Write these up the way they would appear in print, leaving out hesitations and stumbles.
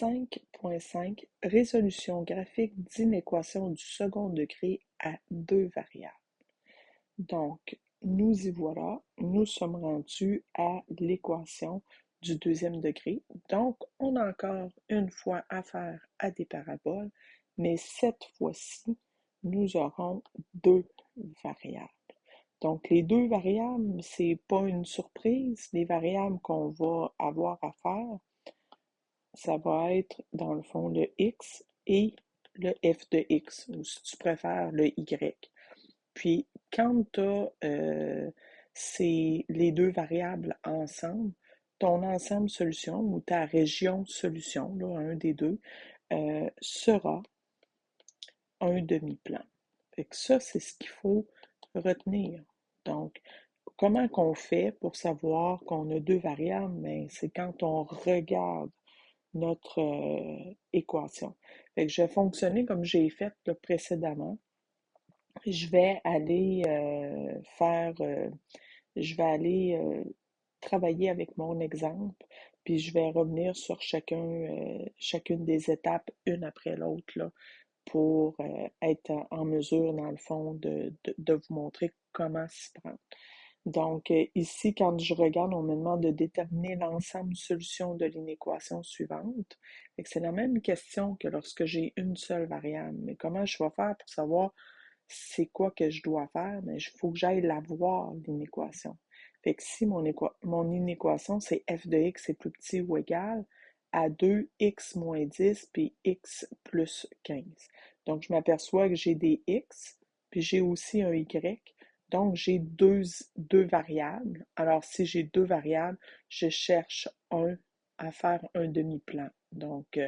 5.5 Résolution graphique d'inéquation du second degré à deux variables. Donc, nous y voilà, nous sommes rendus à l'équation du deuxième degré. Donc, on a encore une fois affaire à des paraboles, mais cette fois-ci, nous aurons deux variables. Donc, les deux variables, c'est pas une surprise. Les variables qu'on va avoir à faire, ça va être, dans le fond, le x et le f de x, ou si tu préfères, le y. Puis, quand tu as les deux variables ensemble, ton ensemble solution ou ta région solution, là, un des deux, sera un demi-plan. Fait que ça, c'est ce qu'il faut retenir. Donc, comment qu'on fait pour savoir qu'on a deux variables? Ben, c'est quand on regarde notre équation. Fait que je vais fonctionner comme j'ai fait là, précédemment. Je vais aller je vais aller travailler avec mon exemple, puis je vais revenir sur chacune des étapes, une après l'autre, là, pour être en mesure, dans le fond, de vous montrer comment s'y prendre. Donc, ici, quand je regarde, on me demande de déterminer l'ensemble de solutions de l'inéquation suivante. C'est la même question que lorsque j'ai une seule variable. Mais comment je vais faire pour savoir c'est quoi que je dois faire? Mais il faut que j'aille la voir, l'inéquation. Fait que si mon inéquation, c'est f de x est plus petit ou égal à 2x moins 10 puis x plus 15. Donc, je m'aperçois que j'ai des x, puis j'ai aussi un y. Donc, j'ai deux variables. Alors, si j'ai deux variables, je cherche à faire un demi-plan. Donc,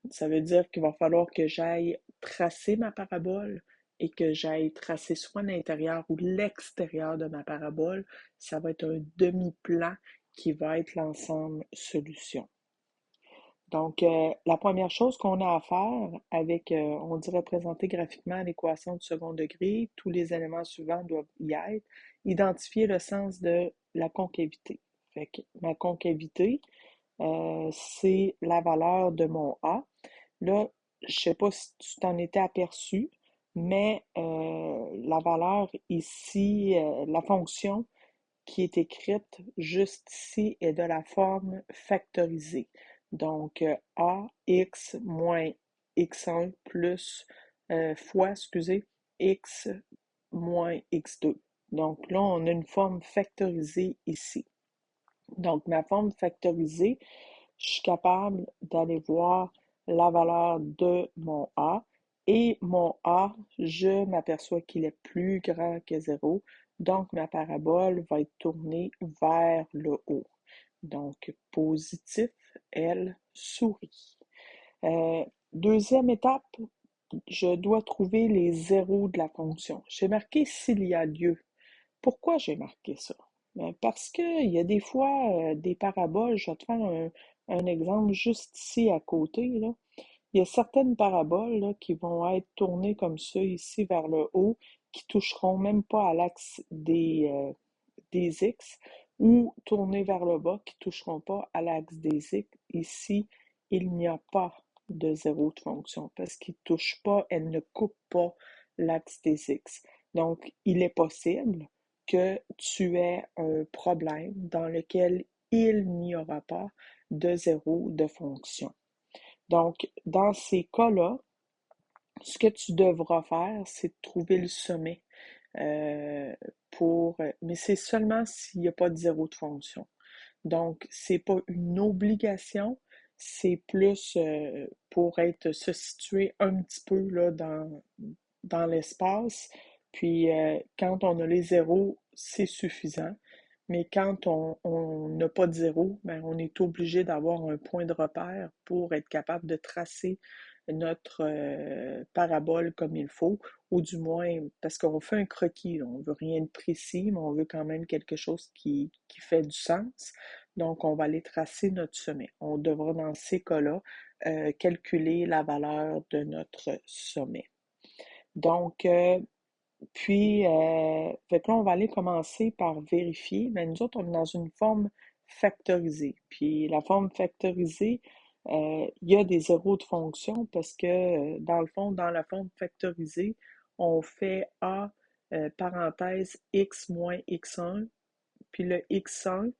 ça veut dire qu'il va falloir que j'aille tracer ma parabole et que j'aille tracer soit l'intérieur ou l'extérieur de ma parabole. Ça va être un demi-plan qui va être l'ensemble solution. Donc, la première chose qu'on a à faire avec, on dit représenter graphiquement l'équation du second degré, tous les éléments suivants doivent y être, identifier le sens de la concavité. Fait que ma concavité, c'est la valeur de mon A. Là, je ne sais pas si tu t'en étais aperçu, mais la valeur ici, la fonction qui est écrite juste ici est de la forme factorisée. Donc, AX moins X1 plus fois, excusez, X moins X2. Donc là, on a une forme factorisée ici. Donc, ma forme factorisée, je suis capable d'aller voir la valeur de mon A et mon A, je m'aperçois qu'il est plus grand que 0. Donc, ma parabole va être tournée vers le haut. Donc, positif, elle sourit. Deuxième étape, je dois trouver les zéros de la fonction. J'ai marqué s'il y a lieu. Pourquoi j'ai marqué ça? Ben, parce qu'il y a des fois des paraboles, je vais te faire un exemple juste ici à côté, là. Il y a certaines paraboles là, qui vont être tournées comme ça, ici vers le haut, qui toucheront même pas à l'axe des X, ou tournées vers le bas, qui toucheront pas à l'axe des X. Ici, il n'y a pas de zéro de fonction, parce qu'il ne touche pas, elle ne coupe pas l'axe des X. Donc, il est possible que tu aies un problème dans lequel il n'y aura pas de zéro de fonction. Donc, dans ces cas-là, ce que tu devras faire, c'est de trouver le sommet mais c'est seulement s'il n'y a pas de zéro de fonction. Donc, c'est pas une obligation, c'est plus pour se situer un petit peu là, dans l'espace. Puis, quand on a les zéros, c'est suffisant. Mais quand on n'a pas de zéro, ben, on est obligé d'avoir un point de repère pour être capable de tracer notre parabole comme il faut, ou du moins, parce qu'on fait un croquis, là, on veut rien de précis, mais on veut quand même quelque chose qui fait du sens. Donc, on va aller tracer notre sommet. On devra, dans ces cas-là, calculer la valeur de notre sommet. Donc, fait que là, on va aller commencer par vérifier. Mais nous autres, on est dans une forme factorisée. Puis la forme factorisée, il y a des zéros de fonction parce que, dans le fond, dans la forme factorisée, on fait A, parenthèse, x moins x1, puis le x1,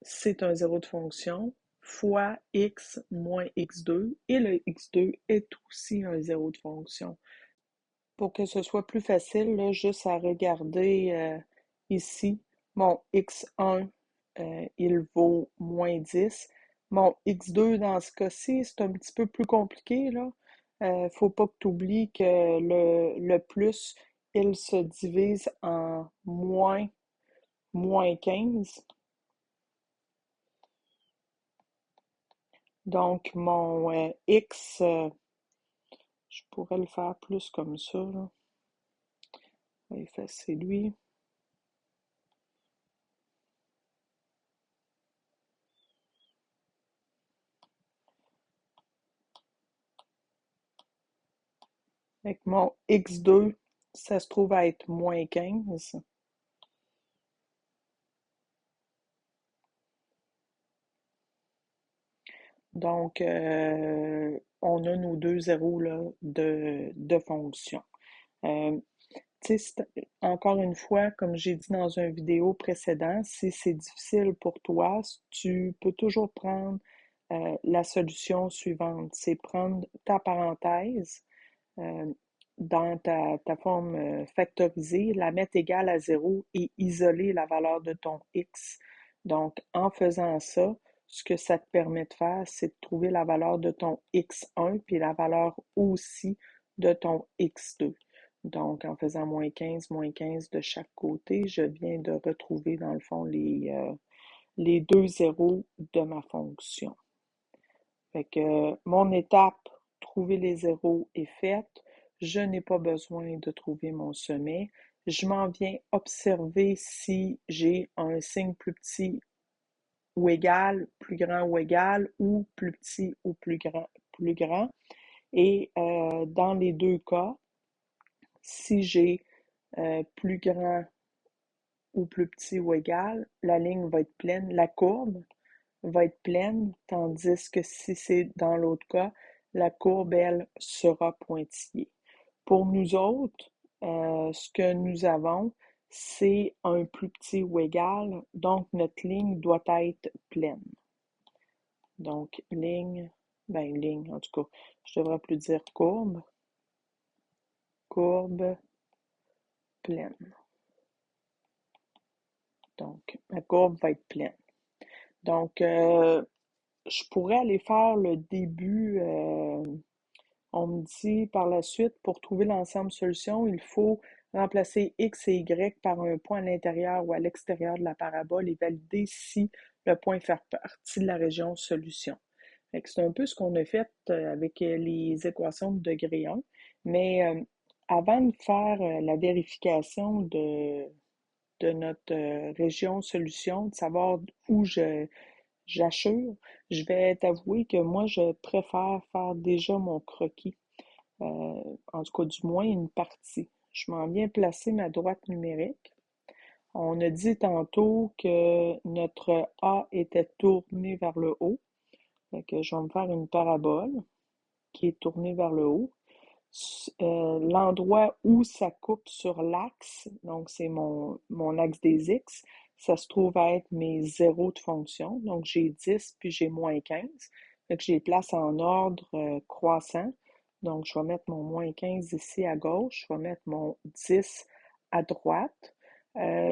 c'est un zéro de fonction, fois x moins x2, et le x2 est aussi un zéro de fonction. Pour que ce soit plus facile, là, juste à regarder ici, mon x1, il vaut moins 10. Mon x2, dans ce cas-ci, c'est un petit peu plus compliqué, là. Faut pas que tu oublies que le plus, il se divise en moins 15. Donc, mon x, je pourrais le faire plus comme ça, là. On va effacer lui. Avec mon x2, ça se trouve à être moins 15. Donc, on a nos deux zéros là, de fonction. Euh, tu sais, encore une fois, comme j'ai dit dans une vidéo précédente, si c'est difficile pour toi, tu peux toujours prendre la solution suivante. C'est prendre ta parenthèse euh, dans ta forme factorisée, la mettre égale à zéro et isoler la valeur de ton x. Donc, en faisant ça, ce que ça te permet de faire, c'est de trouver la valeur de ton x1 puis la valeur aussi de ton x2. Donc, en faisant moins 15 de chaque côté, je viens de retrouver dans le fond les deux zéros de ma fonction. Fait que mon étape, trouver les zéros est faite. Je n'ai pas besoin de trouver mon sommet. Je m'en viens observer si j'ai un signe plus petit ou égal, plus grand ou égal, ou plus petit ou plus grand, plus grand. Et dans les deux cas, si j'ai plus grand ou plus petit ou égal, la ligne va être pleine, la courbe va être pleine, tandis que si c'est dans l'autre cas, la courbe, elle, sera pointillée. Pour nous autres, ce que nous avons, c'est un plus petit ou égal, donc notre ligne doit être pleine. Donc, ligne, en tout cas, je devrais plus dire courbe pleine. Donc, la courbe va être pleine. Donc, je pourrais aller faire le début. On me dit par la suite, pour trouver l'ensemble solution, il faut remplacer x et y par un point à l'intérieur ou à l'extérieur de la parabole et valider si le point fait partie de la région solution. C'est un peu ce qu'on a fait avec les équations de degré 1, mais avant de faire la vérification de notre région solution, de savoir où j'assure, je vais t'avouer que moi, je préfère faire déjà mon croquis, en tout cas du moins une partie. Je m'en viens placer ma droite numérique. On a dit tantôt que notre A était tourné vers le haut. Fait que je vais me faire une parabole qui est tournée vers le haut. L'endroit où ça coupe sur l'axe, donc c'est mon axe des X, ça se trouve à être mes zéros de fonction. Donc j'ai 10 puis j'ai moins 15. Fait que je les place en ordre croissant. Donc je vais mettre mon moins 15 ici à gauche, je vais mettre mon 10 à droite.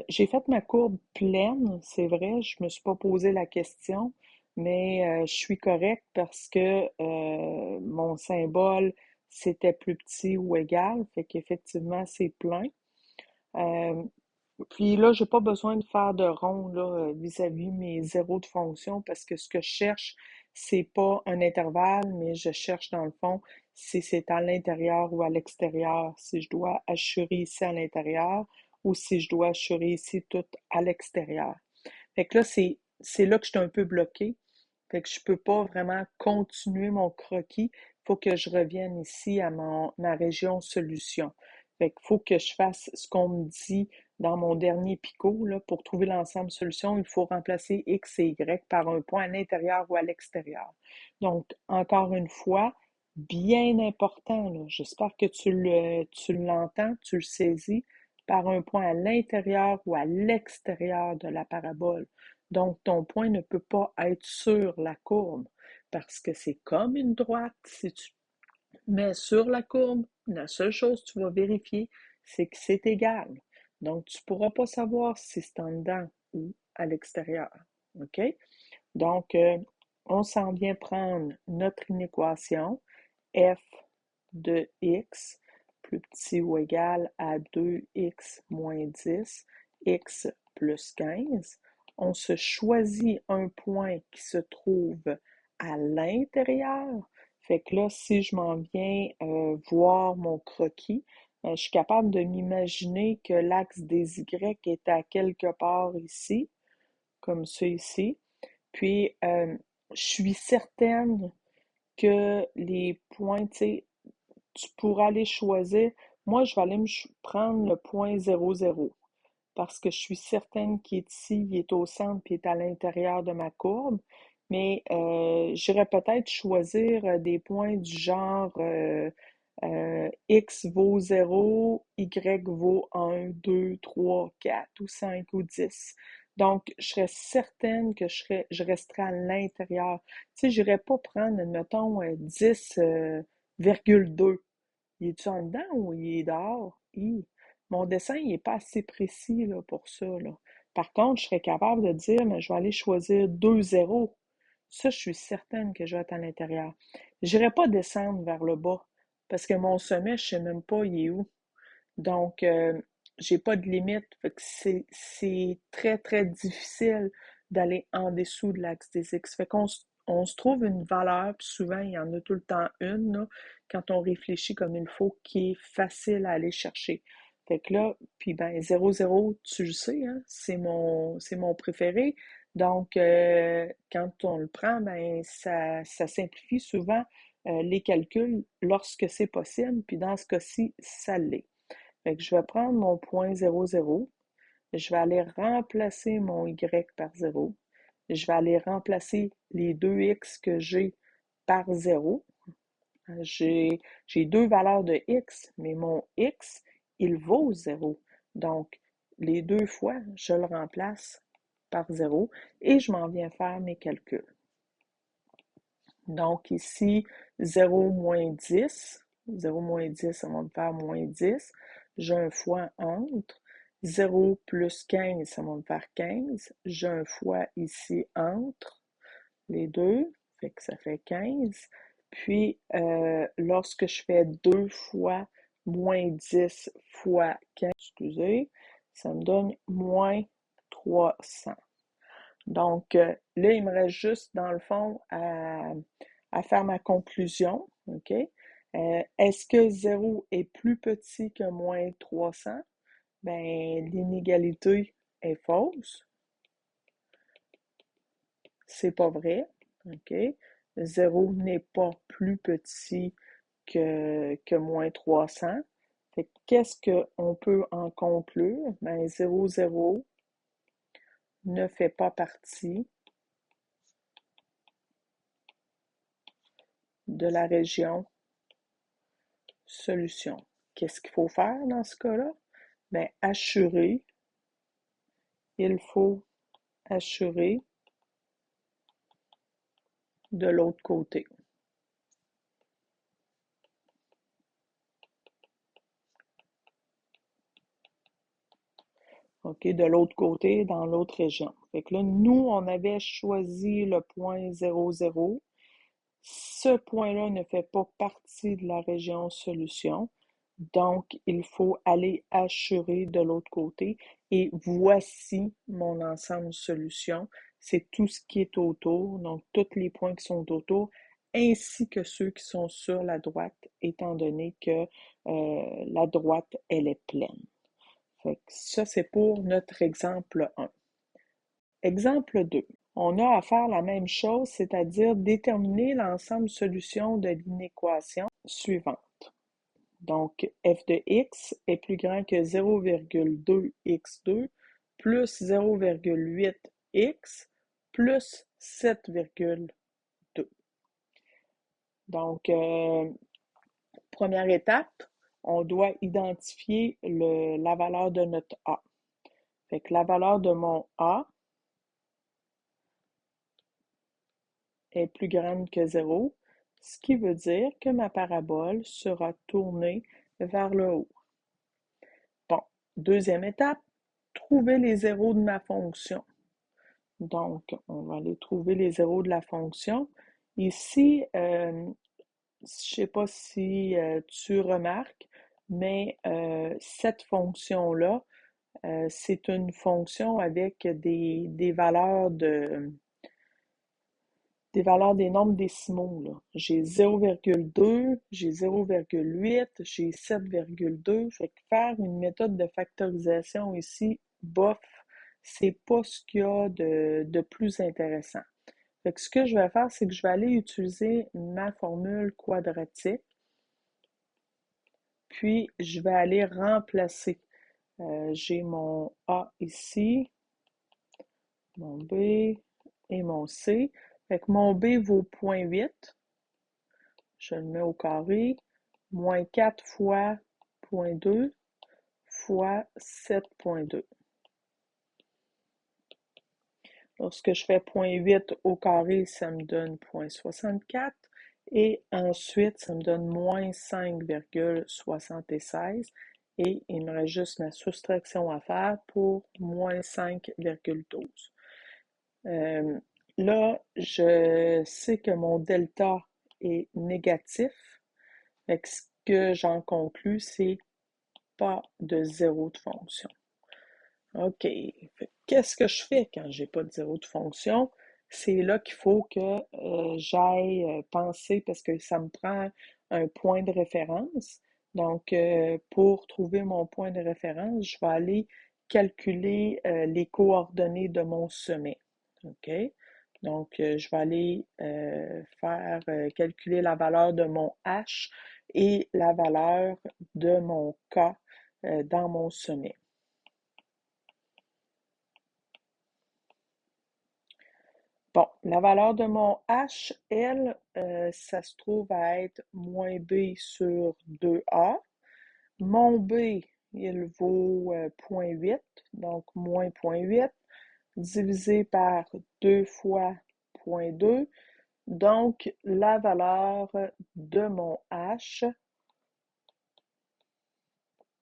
J'ai fait ma courbe pleine, c'est vrai, je me suis pas posé la question, mais je suis correcte parce que mon symbole c'était plus petit ou égal, fait qu'effectivement, c'est plein. Euh, Puis là, j'ai pas besoin de faire de rond là, vis-à-vis mes zéros de fonction parce que ce que je cherche, c'est pas un intervalle, mais je cherche dans le fond si c'est à l'intérieur ou à l'extérieur, si je dois assurer ici à l'intérieur ou si je dois assurer ici tout à l'extérieur. Fait que là, c'est là que je suis un peu bloquée. Fait que je peux pas vraiment continuer mon croquis. Il faut que je revienne ici à ma région solution. Fait qu'il faut que je fasse ce qu'on me dit dans mon dernier picot, là, pour trouver l'ensemble solution, il faut remplacer X et Y par un point à l'intérieur ou à l'extérieur. Donc, encore une fois, bien important, là, j'espère que tu l'entends, tu le saisis, par un point à l'intérieur ou à l'extérieur de la parabole. Donc, ton point ne peut pas être sur la courbe parce que c'est comme une droite. Si tu mets sur la courbe, la seule chose que tu vas vérifier, c'est que c'est égal. Donc, tu ne pourras pas savoir si c'est en dedans ou à l'extérieur. OK? Donc, on s'en vient prendre notre inéquation f de x plus petit ou égal à 2x moins 10, x plus 15. On se choisit un point qui se trouve à l'intérieur. Fait que là, si je m'en viens voir mon croquis, je suis capable de m'imaginer que l'axe des Y est à quelque part ici, comme ça ici. Puis, je suis certaine que les points, tu pourras aller choisir. Moi, je vais aller prendre le point 0,0 parce que je suis certaine qu'il est ici, il est au centre, puis il est à l'intérieur de ma courbe. Mais j'irais peut-être choisir des points du genre X vaut 0, Y vaut 1, 2, 3, 4 ou 5 ou 10. Donc, je serais certaine que je resterai à l'intérieur. Tu sais, je n'irais pas prendre, admettons, 10,2. Il est-tu en dedans ou il est dehors? Mon dessin, il n'est pas assez précis là, pour ça, là. Par contre, je serais capable de dire, mais je vais aller choisir 2 zéros. Ça, je suis certaine que je vais être à l'intérieur. Je n'irai pas descendre vers le bas parce que mon sommet, je ne sais même pas il est où. Donc, j'ai pas de limite. Fait que c'est très, très difficile d'aller en dessous de l'axe des X. Fait qu'on on se trouve une valeur, puis souvent, il y en a tout le temps une, là, quand on réfléchit comme il faut, qui est facile à aller chercher. Fait que là, puis ben, 0,0, tu le sais, hein, c'est mon préféré. Donc, quand on le prend, ben, ça simplifie souvent les calculs lorsque c'est possible, puis dans ce cas-ci, ça l'est. Fait que je vais prendre mon point 0,0, je vais aller remplacer mon y par 0, je vais aller remplacer les deux x que j'ai par 0. J'ai deux valeurs de x, mais mon x, il vaut 0. Donc, les deux fois, je le remplace par 0 et je m'en viens faire mes calculs. Donc ici, 0 moins 10. 0 moins 10, ça va me faire moins 10. J'ai un fois entre. 0 plus 15, ça va me faire 15. J'ai un fois ici entre les deux, fait que ça fait 15. Puis, lorsque je fais 2 fois moins 10 fois 15, excusez, ça me donne moins 300. Donc, là, il me reste juste, dans le fond, à faire ma conclusion. OK? Est-ce que 0 est plus petit que moins 300? Ben, l'inégalité est fausse. C'est pas vrai. OK? 0 n'est pas plus petit que moins 300. Fait qu'est-ce qu'on peut en conclure? Ben, 0, 0 ne fait pas partie de la région solution. Qu'est-ce qu'il faut faire dans ce cas-là? Bien, il faut assurer de l'autre côté. OK, de l'autre côté, dans l'autre région. Fait que là, nous, on avait choisi le point 0,0. Ce point-là ne fait pas partie de la région solution. Donc, il faut aller assurer de l'autre côté. Et voici mon ensemble solution. C'est tout ce qui est autour, donc tous les points qui sont autour, ainsi que ceux qui sont sur la droite, étant donné que la droite, elle est pleine. Fait que ça, c'est pour notre exemple 1. Exemple 2. On a à faire la même chose, c'est-à-dire déterminer l'ensemble solution de l'inéquation suivante. Donc, f de x est plus grand que 0,2x2 plus 0,8x plus 7,2. Donc, première étape, on doit identifier la valeur de notre A. Fait que la valeur de mon A est plus grande que 0, ce qui veut dire que ma parabole sera tournée vers le haut. Bon, deuxième étape, trouver les zéros de ma fonction. Donc, on va aller trouver les zéros de la fonction. Ici, je ne sais pas si tu remarques, mais cette fonction-là, c'est une fonction avec des valeurs des nombres décimaux. J'ai 0,2, j'ai 0,8, j'ai 7,2. Fait que faire une méthode de factorisation ici, bof, c'est pas ce qu'il y a de plus intéressant. Fait que ce que je vais faire, c'est que je vais aller utiliser ma formule quadratique, puis je vais aller remplacer. J'ai mon A ici, mon B et mon C. Fait que mon B vaut 0,8. Je le mets au carré. Moins 4 fois 0,2 fois 7,2. Lorsque je fais 0,8 au carré, ça me donne 0,64. Et ensuite, ça me donne moins 5,76. Et il me reste juste ma soustraction à faire pour moins 5,12. Là, je sais que mon delta est négatif. Fait que ce que j'en conclus, c'est pas de zéro de fonction. OK. Qu'est-ce que je fais quand j'ai pas de zéro de fonction? C'est là qu'il faut que j'aille penser, parce que ça me prend un point de référence. Donc, pour trouver mon point de référence, je vais aller calculer les coordonnées de mon sommet. OK? Donc, je vais aller faire calculer la valeur de mon H et la valeur de mon K dans mon sommet. Bon, la valeur de mon H, elle, ça se trouve à être moins B sur 2A. Mon B, il vaut 0,8, donc moins 0,8, divisé par 2 fois 0,2. Donc, la valeur de mon H,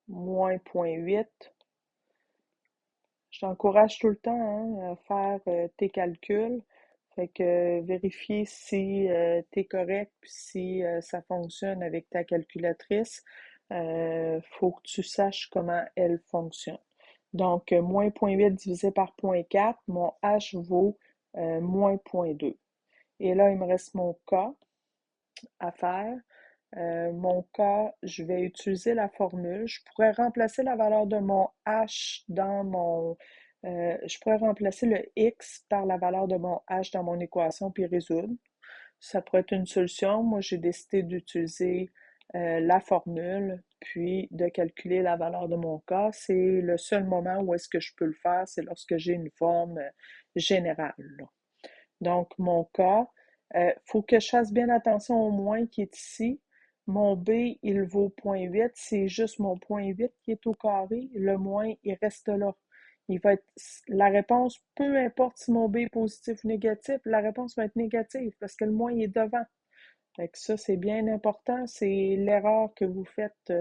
moins 0,8. Je t'encourage tout le temps hein, à faire tes calculs. Fait que vérifier si tu es correct puis si ça fonctionne avec ta calculatrice. Faut que tu saches comment elle fonctionne. Donc, moins 0,8 divisé par 0,4, mon H vaut moins 0,2. Et là, il me reste mon K à faire. Mon cas, je vais utiliser la formule. Je pourrais remplacer la valeur de mon H dans mon... je pourrais remplacer le X par la valeur de mon H dans mon équation puis résoudre. Ça pourrait être une solution. Moi, j'ai décidé d'utiliser la formule puis de calculer la valeur de mon cas. C'est le seul moment où est-ce que je peux le faire, c'est lorsque j'ai une forme générale. Là. Donc, mon cas, faut que je fasse bien attention au moins qui est ici. Mon B, il vaut 0,8. C'est juste mon 0,8 qui est au carré. Le moins, il reste là. Il va être, la réponse, peu importe si mon B est positif ou négatif, la réponse va être négative parce que le moins est devant. Fait que ça, c'est bien important. C'est l'erreur que vous faites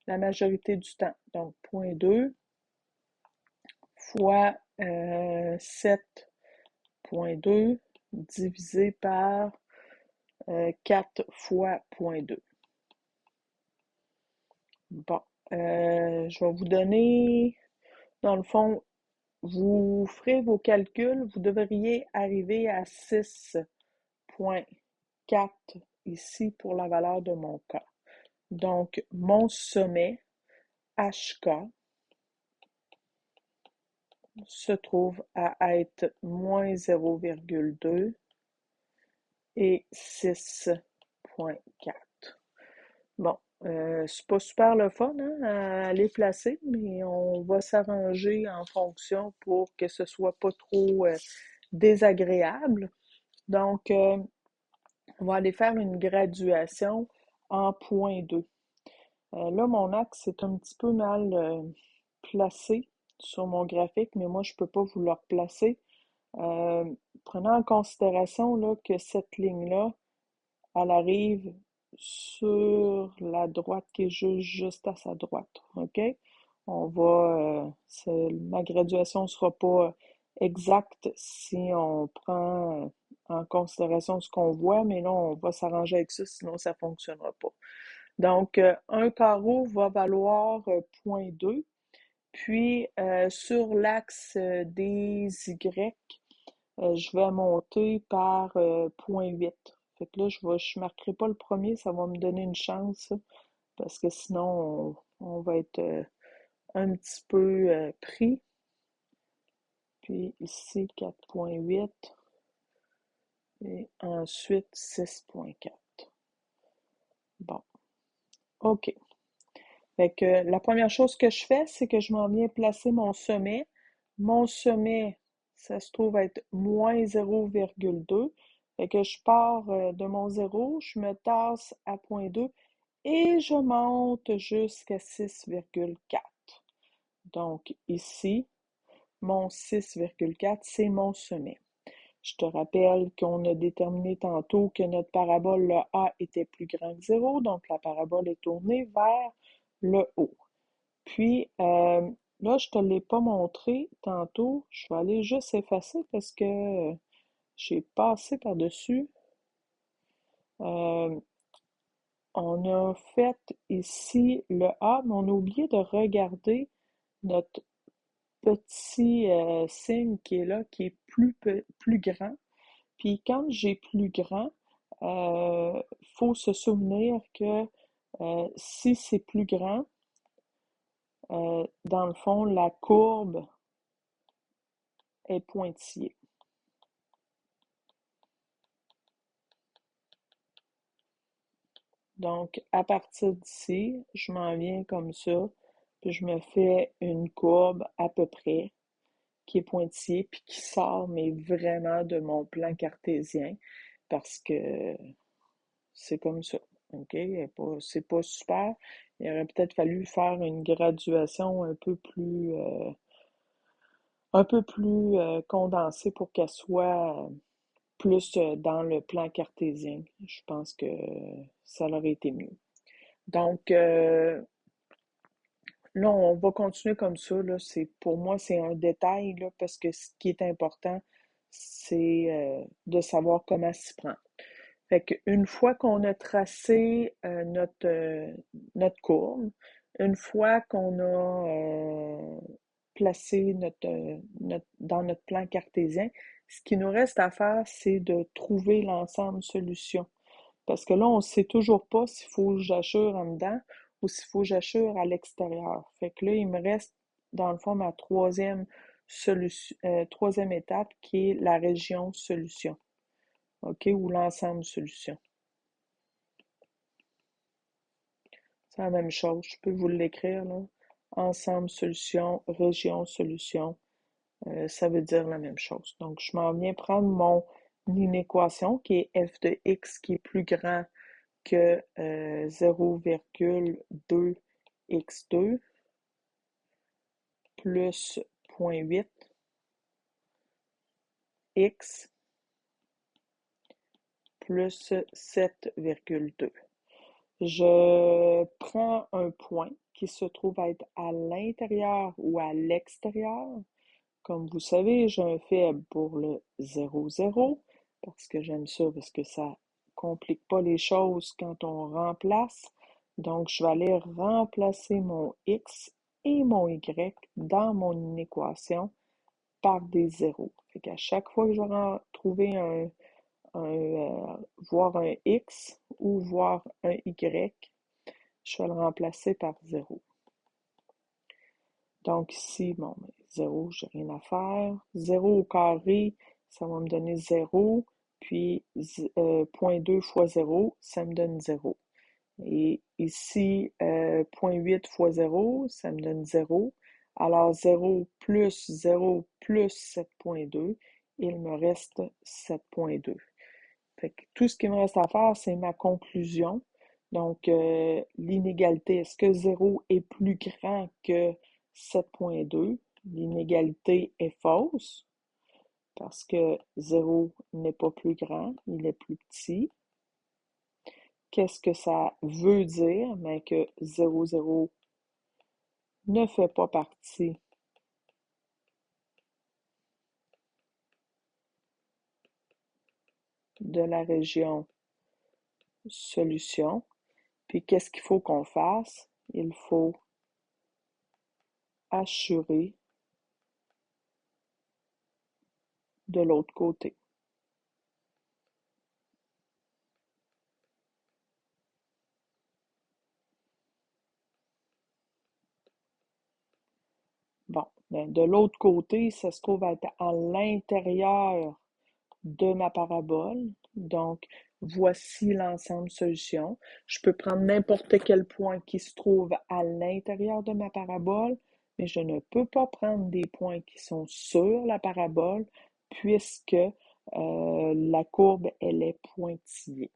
la majorité du temps. Donc, 0,2 fois 7,2 divisé par 4 fois 0,2. Bon, je vais vous donner, dans le fond, vous ferez vos calculs, vous devriez arriver à 6,4 ici pour la valeur de mon K. Donc, mon sommet HK se trouve à être moins 0,2 et 6,4. Bon, C'est pas super le fun hein, à les placer, mais on va s'arranger en fonction pour que ce soit pas trop désagréable. Donc, on va aller faire une graduation en point 2. Là, mon axe est un petit peu mal placé sur mon graphique, mais moi, je peux pas vous le replacer. Euh, Prenant en considération là, que cette ligne-là, elle arrive sur la droite qui est juste à sa droite. OK? On va. Ma graduation ne sera pas exacte si on prend en considération ce qu'on voit, mais là, on va s'arranger avec ça, sinon ça ne fonctionnera pas. Donc, un carreau va valoir 0,2. Puis, sur l'axe des Y, je vais monter par 0,8. Fait que là, je marquerai pas le premier, ça va me donner une chance, ça, parce que sinon, on va être un petit peu pris. Puis ici, 4,8 et ensuite 6,4. Bon, OK. Fait que la première chose que je fais, c'est que je m'en viens placer mon sommet. Mon sommet, ça se trouve être moins 0,2. Fait que je pars de mon 0, je me tasse à 0,2 et je monte jusqu'à 6,4. Donc ici, mon 6,4, c'est mon sommet. Je te rappelle qu'on a déterminé tantôt que notre parabole, le A, était plus grand que 0, donc la parabole est tournée vers le haut. Puis, là, je ne te l'ai pas montré tantôt. Je vais aller juste effacer parce que j'ai passé par-dessus. Euh, on a fait ici le A, mais on a oublié de regarder notre petit signe qui est là, qui est plus grand. Puis quand j'ai plus grand, faut se souvenir que si c'est plus grand, dans le fond, la courbe est pointillée. Donc, à partir d'ici, je m'en viens comme ça, puis je me fais une courbe à peu près qui est pointillée, puis qui sort, mais vraiment de mon plan cartésien, parce que c'est comme ça. OK? C'est pas super. Il aurait peut-être fallu faire une graduation un peu plus condensée pour qu'elle soit plus dans le plan cartésien. Je pense que ça aurait été mieux. Donc, là, on va continuer comme ça. Là. Pour moi, c'est un détail là, parce que ce qui est important, c'est de savoir comment s'y prendre. Fait qu'une fois qu'on a tracé notre courbe, une fois qu'on a placé dans notre plan cartésien, ce qui nous reste à faire, c'est de trouver l'ensemble solution. Parce que là, on ne sait toujours pas s'il faut que j'assure en dedans ou s'il faut que j'assure à l'extérieur. Fait que là, il me reste, dans le fond, ma troisième étape qui est la région solution. OK? Ou l'ensemble solution. C'est la même chose. Je peux vous l'écrire, là. Ensemble solution, région solution. Ça veut dire la même chose. Donc, je m'en viens prendre mon inéquation qui est f de x qui est plus grand que 0,2x2 plus 0,8 x plus 7,2. Je prends un point qui se trouve être à l'intérieur ou à l'extérieur. Comme vous savez, j'ai un faible pour le 0,0 parce que j'aime ça, parce que ça complique pas les choses quand on remplace. Donc, je vais aller remplacer mon x et mon y dans mon équation par des zéros. Fait qu'à chaque fois que je vais trouver voir un x ou voir un y, je vais le remplacer par 0. Donc ici, bon, 0, j'ai rien à faire. 0 au carré, ça va me donner 0. Puis 0,2 fois 0, ça me donne 0. Et ici, 0,8 fois 0, ça me donne 0. Alors 0 plus 7,2, il me reste 7,2. Fait que tout ce qu'il me reste à faire, c'est ma conclusion. Donc, l'inégalité, est-ce que 0 est plus grand que 7,2? L'inégalité est fausse parce que 0 n'est pas plus grand, il est plus petit. Qu'est-ce que ça veut dire? Mais que 0,0 ne fait pas partie de la région solution. Puis qu'est-ce qu'il faut qu'on fasse? Il faut assurer de l'autre côté. Bon, mais de l'autre côté, ça se trouve être à l'intérieur de ma parabole. Donc, voici l'ensemble solution. Je peux prendre n'importe quel point qui se trouve à l'intérieur de ma parabole, mais je ne peux pas prendre des points qui sont sur la parabole puisque la courbe, elle est pointillée.